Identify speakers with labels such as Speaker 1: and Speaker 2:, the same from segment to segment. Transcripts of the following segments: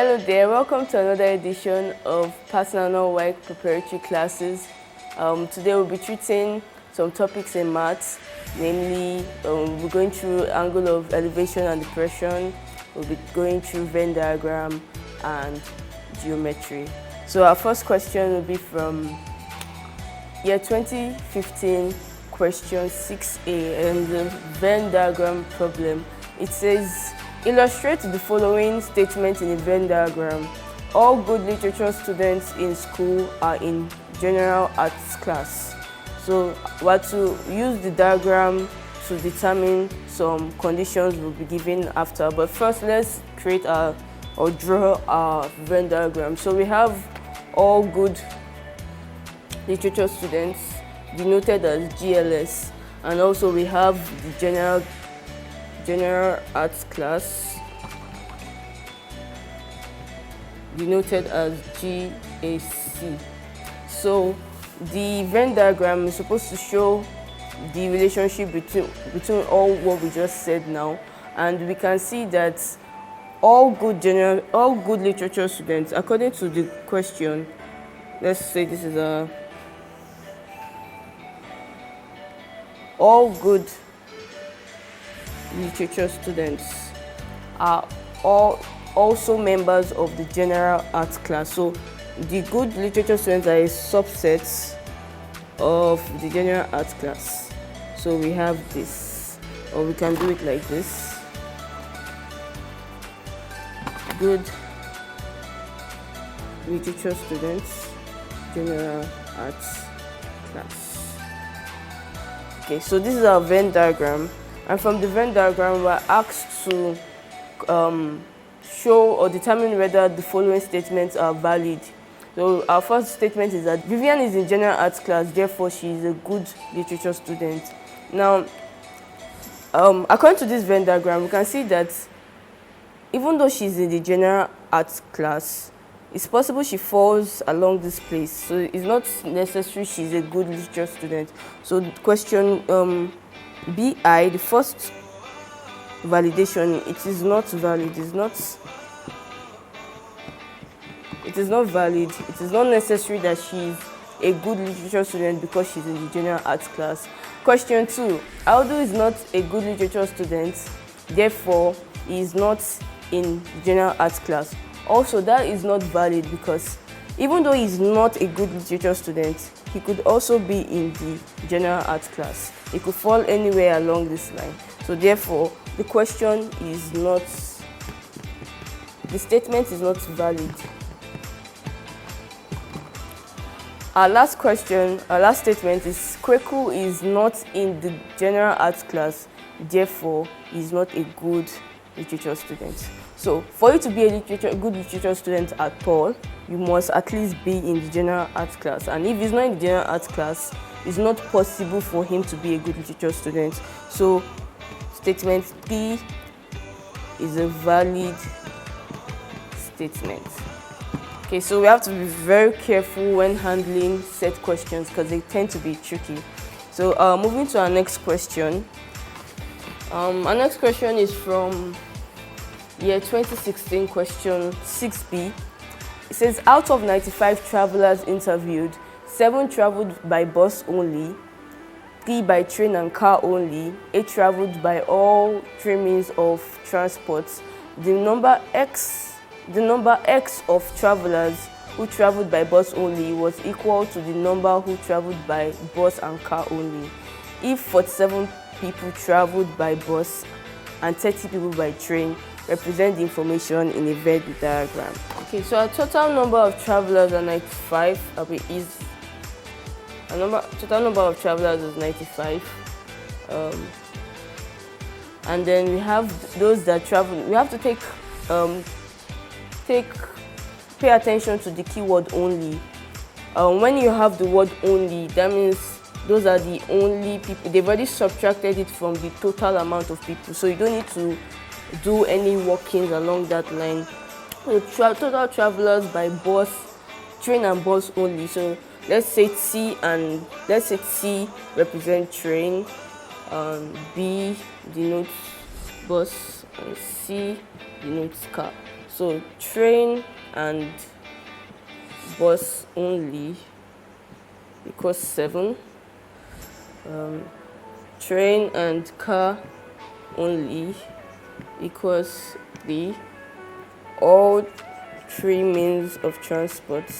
Speaker 1: Hello there, welcome to another edition of Passnownow WAEC preparatory classes. Today we'll be treating some topics in maths, namely we're going through angle of elevation and depression, we'll be going through Venn diagram and geometry. So our first question will be from year 2015, question 6A, and the Venn diagram problem. It says, illustrate the following statement in a Venn diagram. All good literature students in school are in general arts class. So we have to use the diagram to determine some conditions we'll be given after. But first, let's create or draw our Venn diagram. So we have all good literature students denoted as GLS, and also we have the general arts class denoted as W.A.E.C. So the Venn diagram is supposed to show the relationship between all what we just said now, and we can see that all good literature students, according to the question, let's say this is all good literature students are all also members of the general arts class. So the good literature students are a subset of the general arts class. So we have this, or we can do it like this: good literature students, general arts class. Okay, so this is our Venn diagram. And from the Venn diagram, we're asked to show or determine whether the following statements are valid. So our first statement is that Vivian is in general arts class, therefore she is a good literature student. Now, according to this Venn diagram, we can see that even though she's in the general arts class, it's possible she falls along this place. So it's not necessary she's a good literature student. So the question BI, the first validation, it is not valid. It is not valid. It is not necessary that she's a good literature student because she's in the general arts class. Question 2, Aldo is not a good literature student, therefore he is not in the general arts class. Also, that is not valid because even though he's not a good literature student, he could also be in the general arts class. He could fall anywhere along this line. So therefore, the statement is not valid. Our last statement is Kweku is not in the general arts class, therefore he is not a good literature student. So for you to be a good literature student at all, you must at least be in the general arts class. And if he's not in the general arts class, it's not possible for him to be a good literature student. So statement B is a valid statement. Okay, so we have to be very careful when handling set questions because they tend to be tricky. So moving to our next question. Our next question is from year 2016, question 6B. It says, out of 95 travelers interviewed, 7 traveled by bus only, 3 by train and car only, 8 traveled by all 3 means of transport. The number X of travelers who traveled by bus only was equal to the number who traveled by bus and car only. If 47 people traveled by bus and 30 people by train, represent the information in a Venn diagram. Okay, so our total number of travelers are 95. Total number of travelers is 95. And then we have those that travel. We have to pay attention to the keyword only. When you have the word only, that means those are the only people. They've already subtracted it from the total amount of people, so you don't need to do any workings along that line. So total travelers by bus, train and bus only. So let's say T represent train, B denotes bus, and C denotes car. So train and bus only equals 7. Train and car only equals 3. All 3 means of transport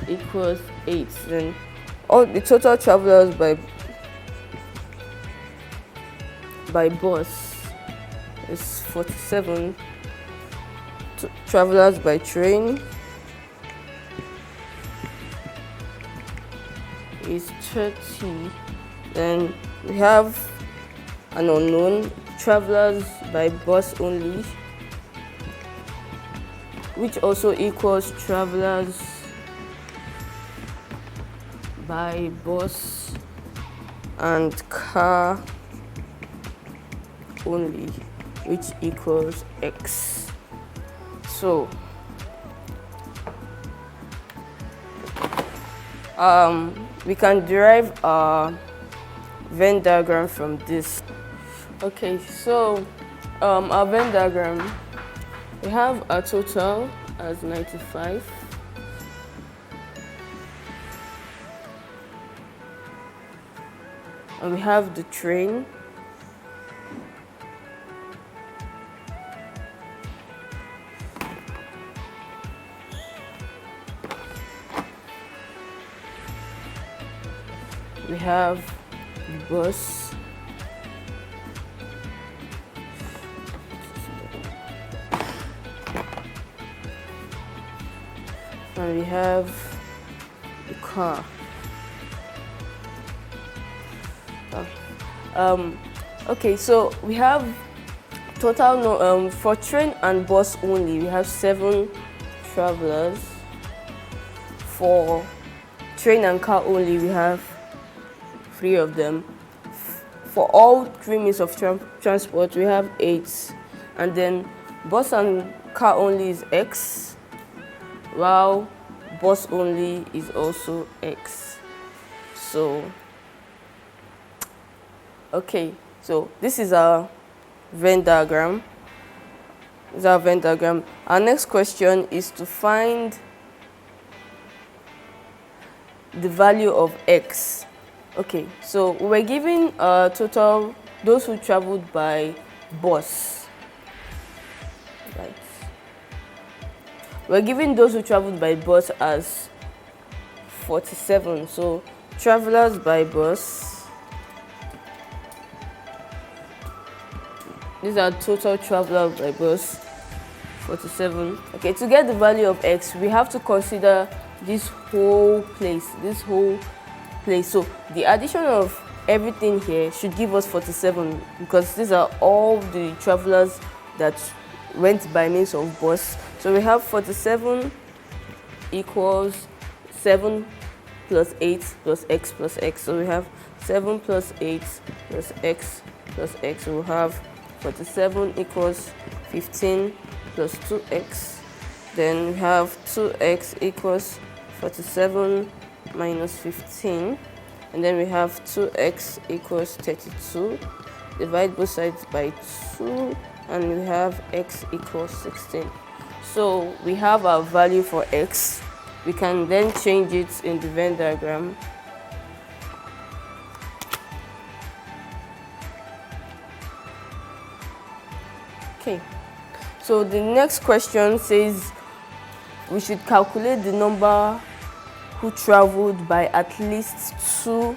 Speaker 1: equals 8. Then all the total travelers by bus is 47. Travelers by train is 30. Then we have an unknown, travelers by bus only, which also equals travelers by bus and car only, which equals x. So we can derive our Venn diagram from this. Okay, so our Venn diagram, we have our total as 95. And we have the train. We have the bus. And we have the car. Okay, so we have total for train and bus only, we have 7 travelers. For train and car only, we have 3 of them. For all 3 means of transport, we have 8. And then bus and car only is x, while bus only is also x. So okay, so this is our Venn diagram. This is our Venn diagram. Our next question is to find the value of x. Okay, so we're given total those who traveled by bus. Right. We're given those who traveled by bus as 47. So travelers by bus. These are total travelers by bus, 47. Okay, to get the value of x, we have to consider this whole place. So the addition of everything here should give us 47, because these are all the travelers that went by means of bus. So we have 47 equals 7 plus 8 plus x plus x. So we have 7 plus 8 plus x plus x. So we have 47 equals 15 plus 2x. Then we have 2x equals 47 minus 15. And then we have 2x equals 32. Divide both sides by 2. And we have x equals 16. So we have our value for x. We can then change it in the Venn diagram. Okay, so the next question says we should calculate the number who traveled by at least 2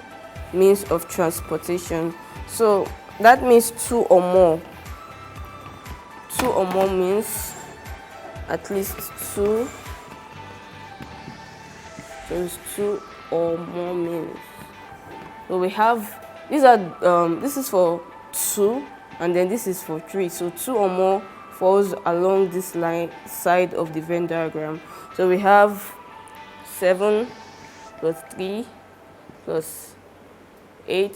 Speaker 1: means of transportation. So that means 2 or more. 2 or more means at least 2. So it's 2 or more means. So we have this is for 2. And then this is for 3. So 2 or more falls along this side of the Venn diagram. So we have 7 plus 3 plus 8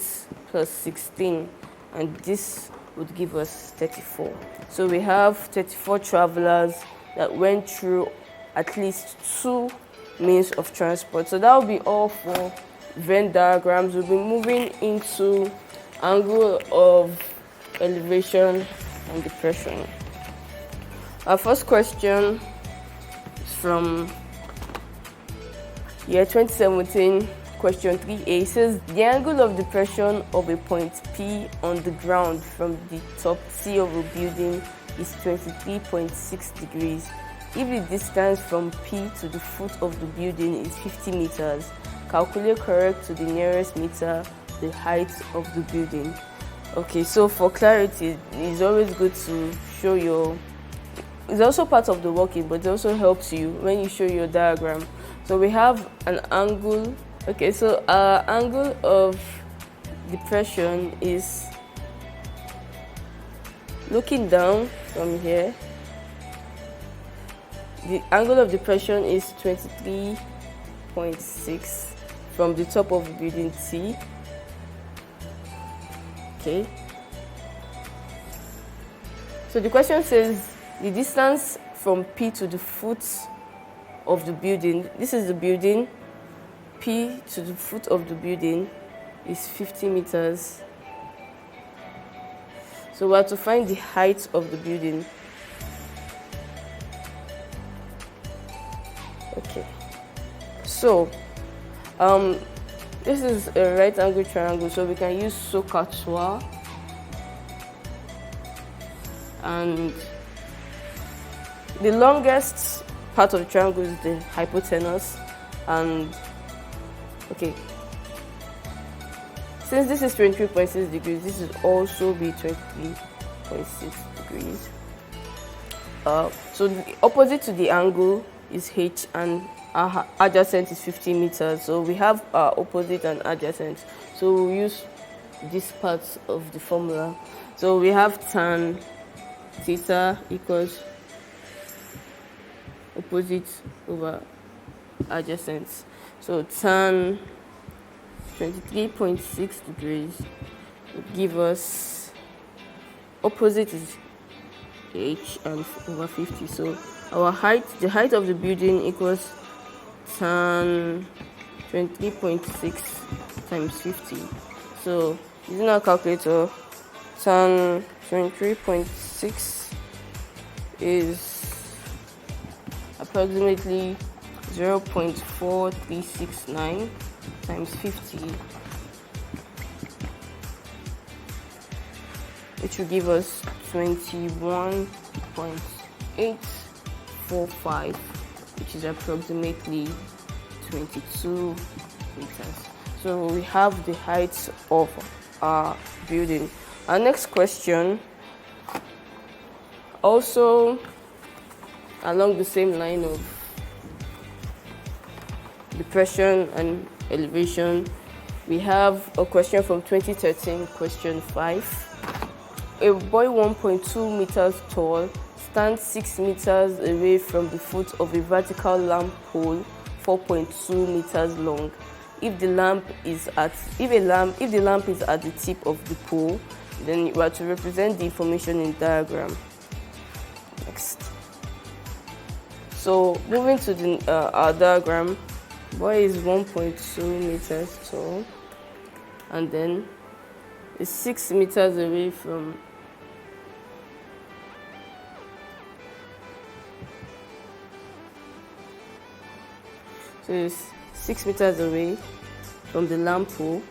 Speaker 1: plus 16. And this would give us 34. So we have 34 travelers that went through at least 2 means of transport. So that will be all for Venn diagrams. We'll be moving into angle of elevation, and depression. Our first question is from year 2017, question 3A. It says, the angle of depression of a point P on the ground from the top C of a building is 23.6 degrees. If the distance from P to the foot of the building is 50 meters, calculate correct to the nearest meter the height of the building. Okay, so for clarity, it's always good to show your, it's also part of the working, but it also helps you when you show your diagram. So we have an angle. Okay, so our angle of depression is looking down from here. The angle of depression is 23.6 from the top of the building T. Okay. So the question says the distance from P to the foot of the building. This is the building. P to the foot of the building is 50 meters. So we have to find the height of the building. Okay. So, this is a right angle triangle, so we can use SOHCAHTOA. And the longest part of the triangle is the hypotenuse. And okay, since this is 23.6 degrees, this will also be 23.6 degrees. So the opposite to the angle is H, and our adjacent is 50 meters. So we have our opposite and adjacent. So we'll use this part of the formula. So we have tan theta equals opposite over adjacent. So tan 23.6 degrees would give us, opposite is H and over 50. So our height, the height of the building equals tan 23.6 times 50. So using our calculator, tan 23.6 is approximately 0.4369 times 50, which will give us 21.845, which is approximately 22 meters. So we have the height of our building. Our next question, also along the same line of depression and elevation, we have a question from 2013, question 5. A boy 1.2 meters tall stands 6 meters away from the foot of a vertical lamp pole 4.2 meters long. If the lamp is at the tip of the pole, then you are to represent the information in diagram. Next. So moving to our diagram, boy is 1.2 meters tall, and then is 6 meters away from So it's 6 meters away from the lamp pole.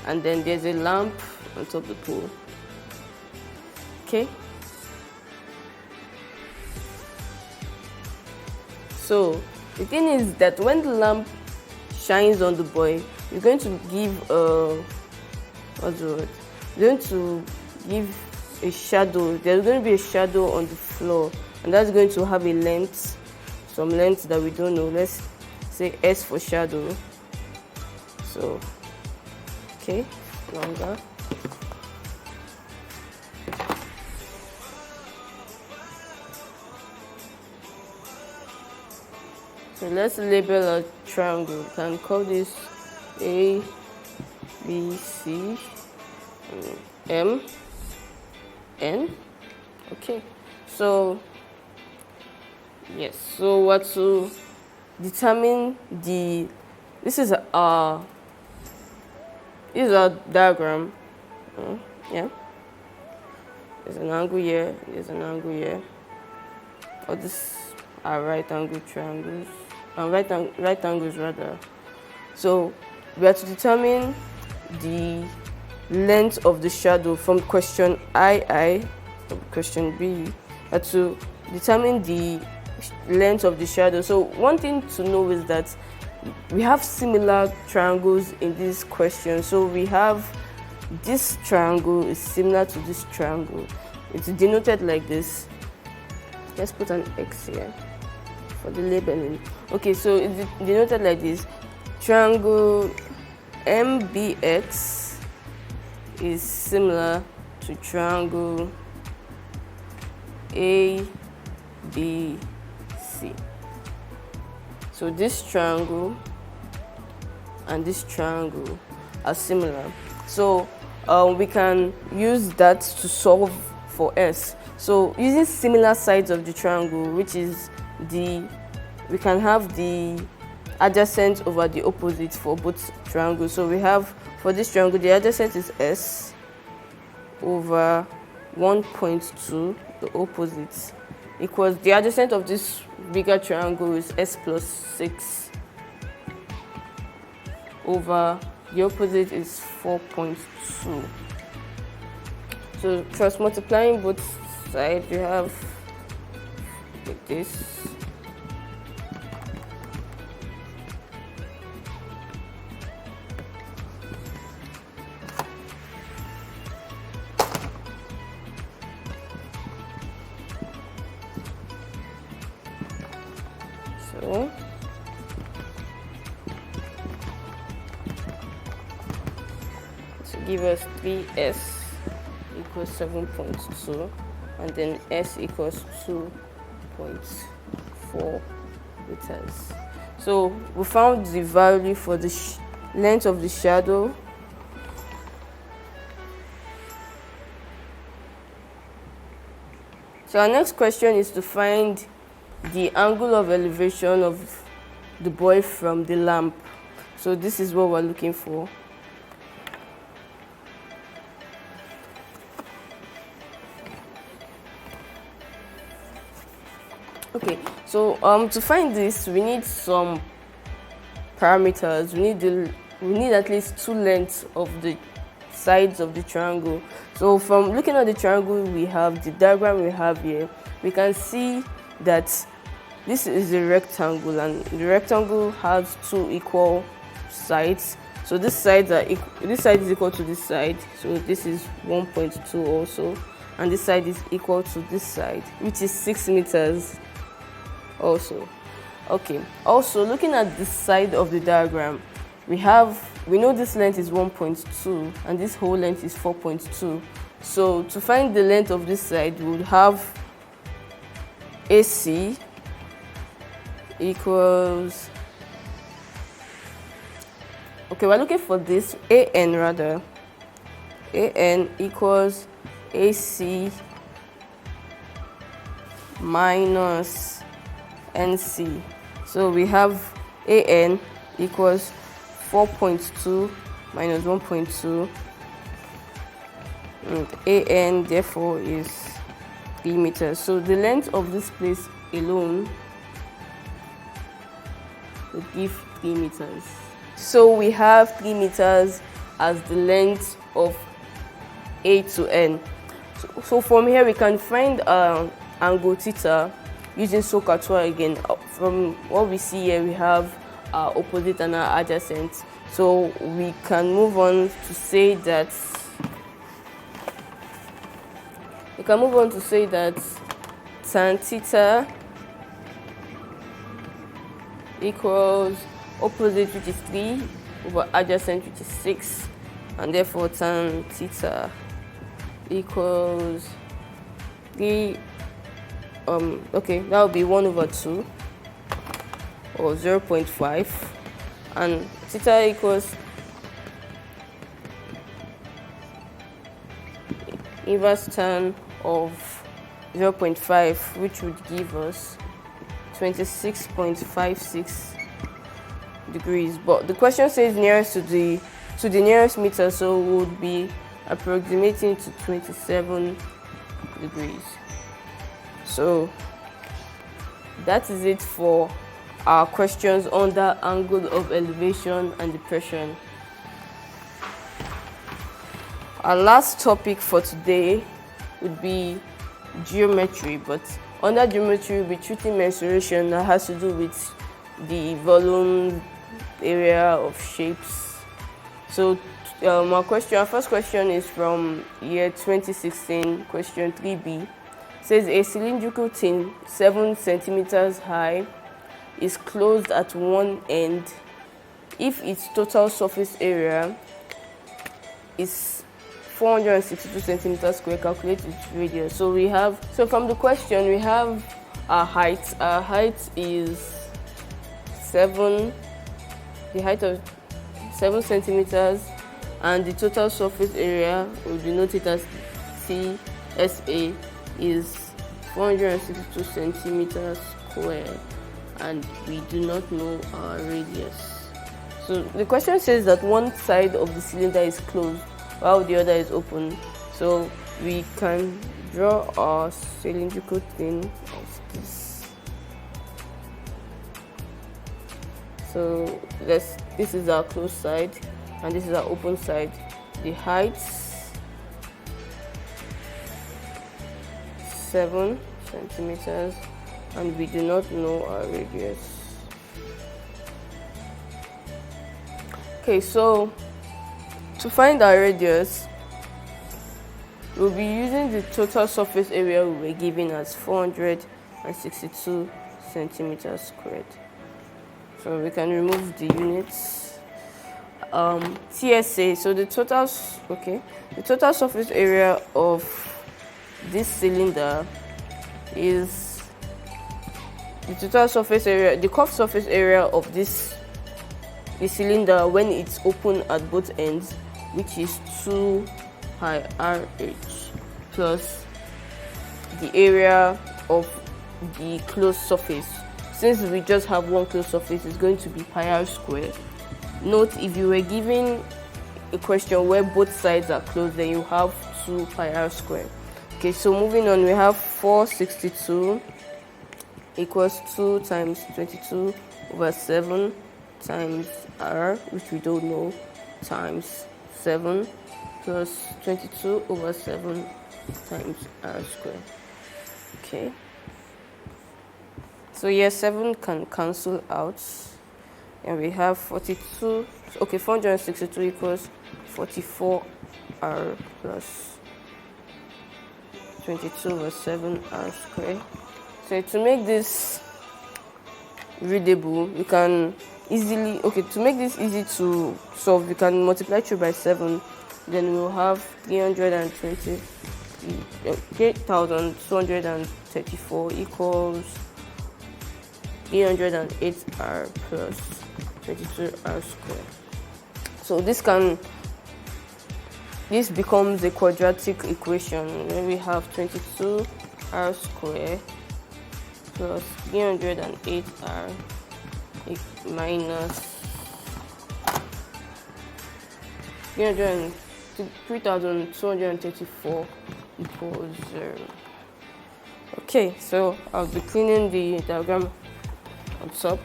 Speaker 1: And then there's a lamp on top of the pole. Okay? So the thing is that when the lamp shines on the boy, you're going to give what's the word? You're going to give a shadow. There's going to be a shadow on the floor, and that's going to have a length, some length that we don't know. Let's say S for shadow. So, okay, longer. So let's label a triangle. We can call this A, B, C, M, N. Okay. So yes. So what to determine this is our this is our diagram. Yeah, there's an angle here, there's an angle here. All these are right angle triangles, right angles rather. So we are to determine the length of the shadow from question II, question B. We are to determine the length of the shadow. So one thing to know is that we have similar triangles in this question. So we have this triangle is similar to this triangle. It's denoted like this. Let's put an X here for the labeling. Okay, so it's denoted like this. Triangle MBX is similar to triangle ABC. So this triangle and this triangle are similar. So we can use that to solve for S. So using similar sides of the triangle, which is we can have the adjacent over the opposite for both triangles. So we have, for this triangle, the adjacent is S over 1.2, the opposite, equals the adjacent of this bigger triangle is S plus 6 over the opposite is 4.2. So cross multiplying both sides, we have like this. So to give us 3S equals 7.2, and then S equals 2.4 meters. So we found the value for the length of the shadow. So our next question is to find the angle of elevation of the boy from the lamp. So this is what we're looking for. Okay, so to find this, we need some parameters. We need at least two lengths of the sides of the triangle. So from looking at the triangle we have, the diagram we have here, we can see that this is a rectangle, and the rectangle has two equal sides. So this side is equal to this side. So this is 1.2 also, and this side is equal to this side, which is 6 meters also. Okay, also looking at the side of the diagram, we know this length is 1.2 and this whole length is 4.2. So to find the length of this side, we would have AC equals, okay, we're looking for this AN rather. AN equals AC minus NC. So we have AN equals 4.2 minus 1.2, and AN therefore is 3 meters. So the length of this place alone would give 3 meters. So we have 3 meters as the length of A to N. So from here we can find angle theta using SOHCAHTOA again. From what we see here, we have our opposite and our adjacent. So we can move on to say that tan theta equals opposite, which is 3, over adjacent, which is 6, and therefore tan theta equals 3. Okay, that would be 1 over 2 or 0.5, and theta equals inverse tan of 0.5, which would give us 26.56 degrees. But the question says nearest to the to the nearest meter, so we would be approximating to 27 degrees. So that is it for our questions on the angle of elevation and depression. Our last topic for today would be geometry, but under geometry we'll be treating mensuration that has to do with the volume, area of shapes. So our first question is from year 2016, question 3B. It says a cylindrical tin 7 centimeters high is closed at one end if its total surface area is 462 centimeters square. Calculate its radius. So from the question we have our height. Our height is the height of 7 centimeters, and the total surface area will be noted as TSA is 462 centimeters square, and we do not know our radius. So the question says that one side of the cylinder is closed while the other is open. So we can draw our cylindrical thing of this. So this is our closed side and this is our open side. The height 7 centimeters, and we do not know our radius. Okay, so to find our radius, we'll be using the total surface area we were given as 462 centimeters squared. So we can remove the units. TSA, so the total surface area of this cylinder is the curved surface area of the cylinder when it's open at both ends, which is 2 pi RH, plus the area of the closed surface. Since we just have one closed surface, it's going to be pi r squared. Note, if you were given a question where both sides are closed, then you have 2 pi r squared. Okay, so moving on, we have 462 equals 2 times 22 over 7 times r, which we don't know, times 7 plus 22 over 7 times r squared. Okay. So yes, 7 can cancel out, and we have 462 equals 44r plus 22 over 7r squared. So to make this readable, we can to make this easy to solve, we can multiply through by 7, then we'll have 8,234 equals 308r plus 22r squared. So this becomes a quadratic equation when we have 22r squared plus 308r minus 3,234 equals 0. Okay, so I'll be cleaning the diagram on top.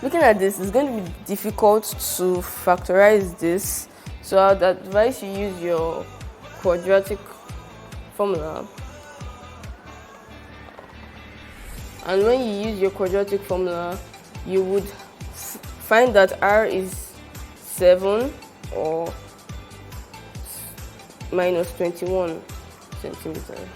Speaker 1: Looking at this, it's going to be difficult to factorize this, so I'd advise you use your quadratic formula. And when you use your quadratic formula, you would find that r is 7 or minus 21 centimeters.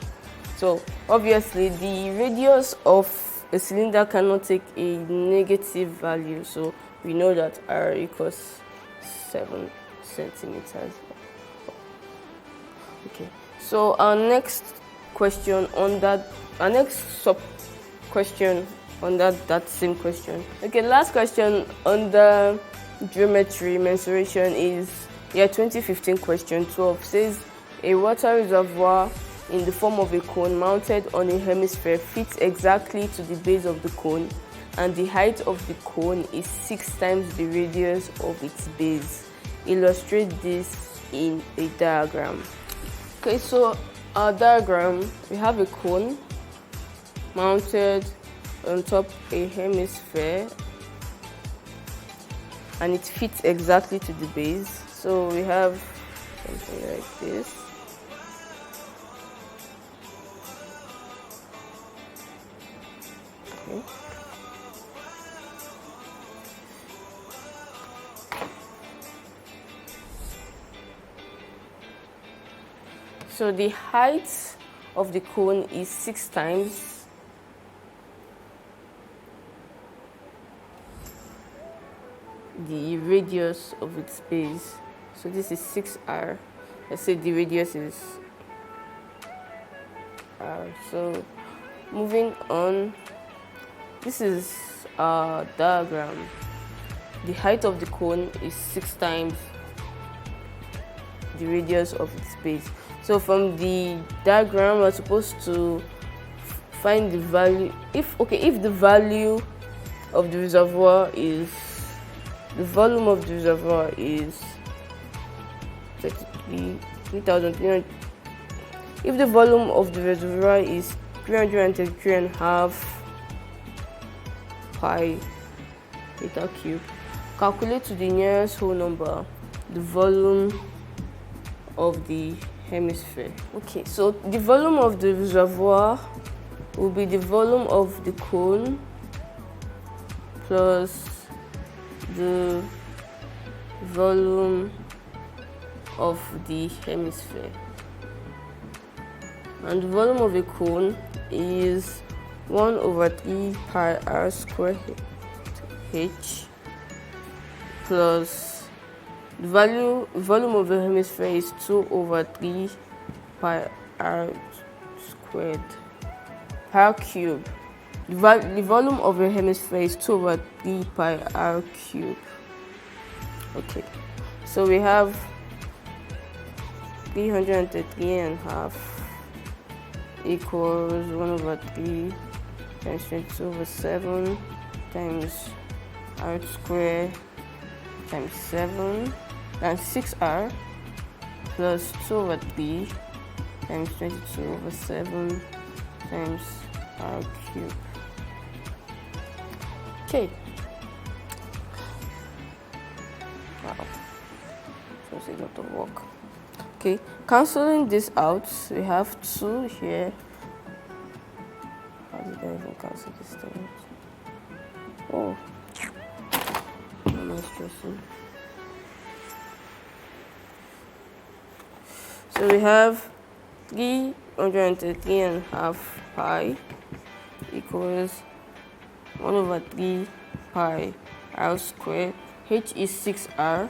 Speaker 1: So obviously the radius of a cylinder cannot take a negative value, so we know that r equals 7 centimeters. Okay, so our next question on that, our next sub question on that same question. Okay, last question on the geometry mensuration is 2015 question 12. Says a water reservoir in the form of a cone mounted on a hemisphere fits exactly to the base of the cone and the height of the cone is 6 times the radius of its base. Illustrate this in a diagram. Okay, so our diagram, we have a cone mounted on top a hemisphere, and it fits exactly to the base. So we have something like this. Okay. So the height of the cone is 6 times the radius of its base. So this is 6r. Let's say the radius is r. So moving on, this is our diagram. The height of the cone is 6 times the radius of its base. So from the diagram, we're supposed to find the value. If the value of the reservoir is, the volume of the reservoir is 3,300. If the volume of the reservoir is 333.5 pi liter cube, calculate to the nearest whole number the volume of the hemisphere. Okay, so the volume of the reservoir will be the volume of the cone plus the volume of the hemisphere. And the volume of a cone is 1/3 pi r squared h plus the volume of the hemisphere is 2/3 pi r squared r cube. The volume of the hemisphere is 2/3 pi r cube. Okay, so we have 333.5 equals 1/3 times 22/7 times r squared times 7 times 6r plus 2/3 times 22/7 times r cube. Okay. Wow. So it's a lot of work. Okay, cancelling this out, we have 2 here. How did I even cancel this thing? Oh, I'm stressing. So we have 333.5 pi equals 1/3 pi r squared. H is 6r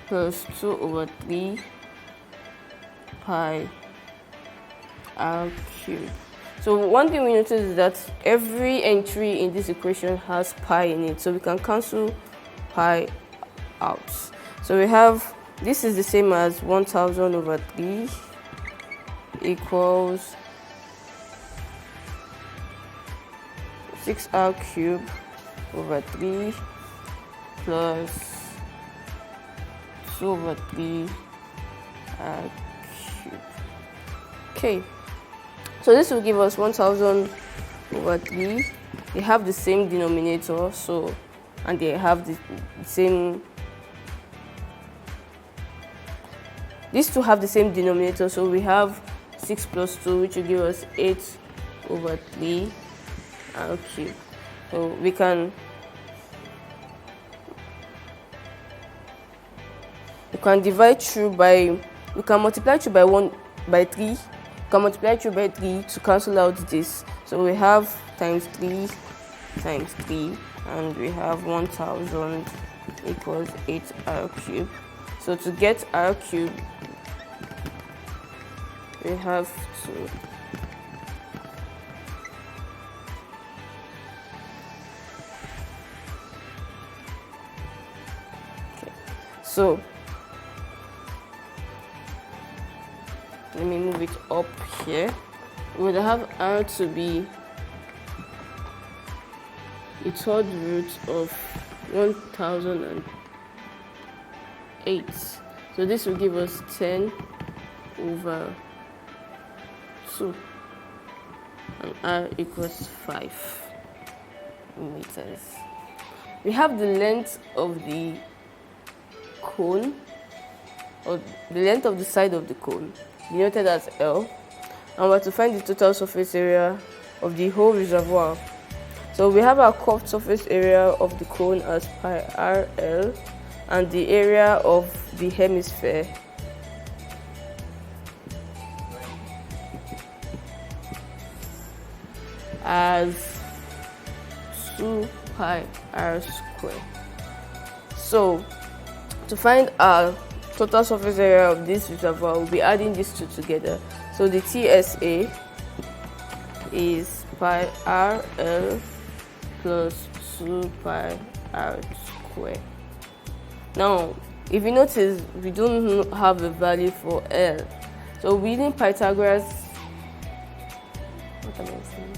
Speaker 1: plus 2/3 pi r cubed. So one thing we notice is that every entry in this equation has pi in it, so we can cancel pi out. So we have, this is the same as 1,000/3 equals 6r cubed over 3 plus 2/3 r cubed. Okay, so this will give us 1,000/3. They have the same denominator, so, and they have the same, these two have the same denominator, so we have 6 plus 2, which will give us 8/3 r cubed. So we can divide through by, we can multiply through by 3. We can multiply through by 3 to cancel out this. So we have times 3 times 3, and we have 1,000 equals 8r cubed. So to get r cubed, we have to so let me move it up here. We would have r to be a third root of 1008. So this will give us 10 over 2, and r equals 5 meters. We have the length of the cone, or the length of the side of the cone, denoted as L, and we're to find the total surface area of the whole reservoir. So we have our curved surface area of the cone as pi RL, and the area of the hemisphere as 2 pi r squared. So to find our total surface area of this reservoir, we'll be adding these two together. So the TSA is pi RL plus 2 pi r squared. Now, if you notice, we don't have a value for L. So we're using Pythagoras. What am I saying?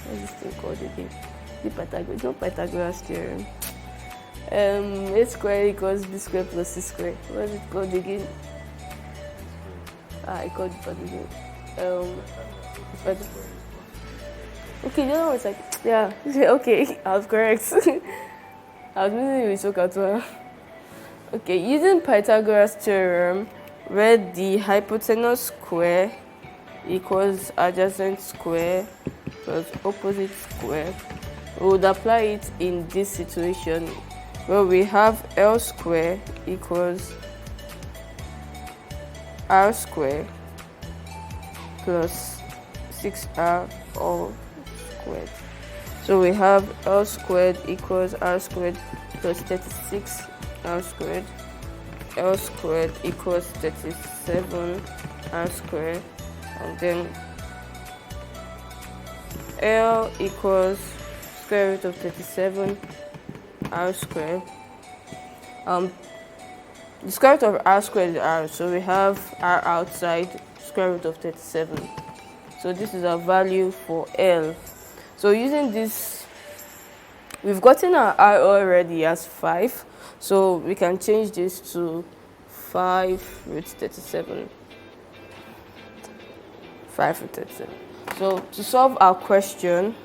Speaker 1: What's this thing called again? It's not Pythagoras theorem. A squared equals b squared plus c squared. What is it called again? I called it for the game. Okay, the other one is like, yeah, okay, I was correct. I was missing with Sokatwa. Okay, using Pythagoras theorem, where the hypotenuse square equals adjacent square plus opposite square, we would apply it in this situation where we have L square equals R square plus 6R all squared. So we have L squared equals R squared plus 36 R squared. L squared equals 37 R squared. And then L equals square root of 37 R squared. The square root of R squared is R, so we have R outside, square root of 37. So this is our value for L. So using this, we've gotten our R already as 5, so we can change this to 5 root 37. 5 root 37. So to solve our question,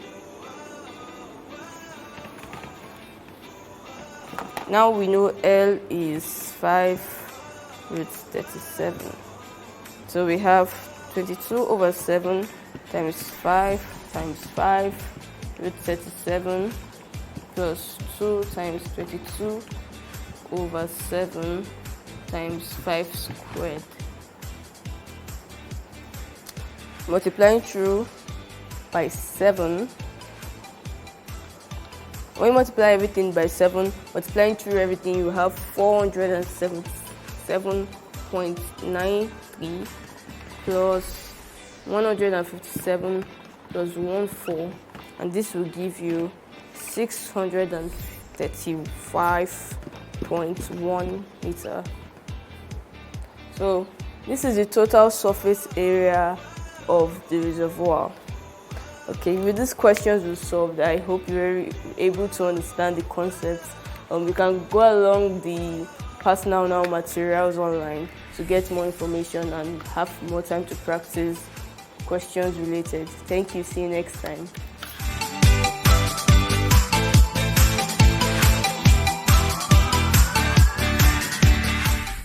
Speaker 1: now we know L is 5 root 37. So we have 22 over 7 times 5 times 5 root 37 plus 2 times 22 over 7 times 5 squared. Multiplying through by 7. When you multiply everything by 7, multiplying through everything, you have 477.93 plus 157 plus 14, and this will give you 635.1 meter. So this is the total surface area of the reservoir. Okay, with these questions we solved, I hope you were able to understand the concepts. You can go along the Passnownow materials online to get more information and have more time to practice questions related. Thank you. See you next time.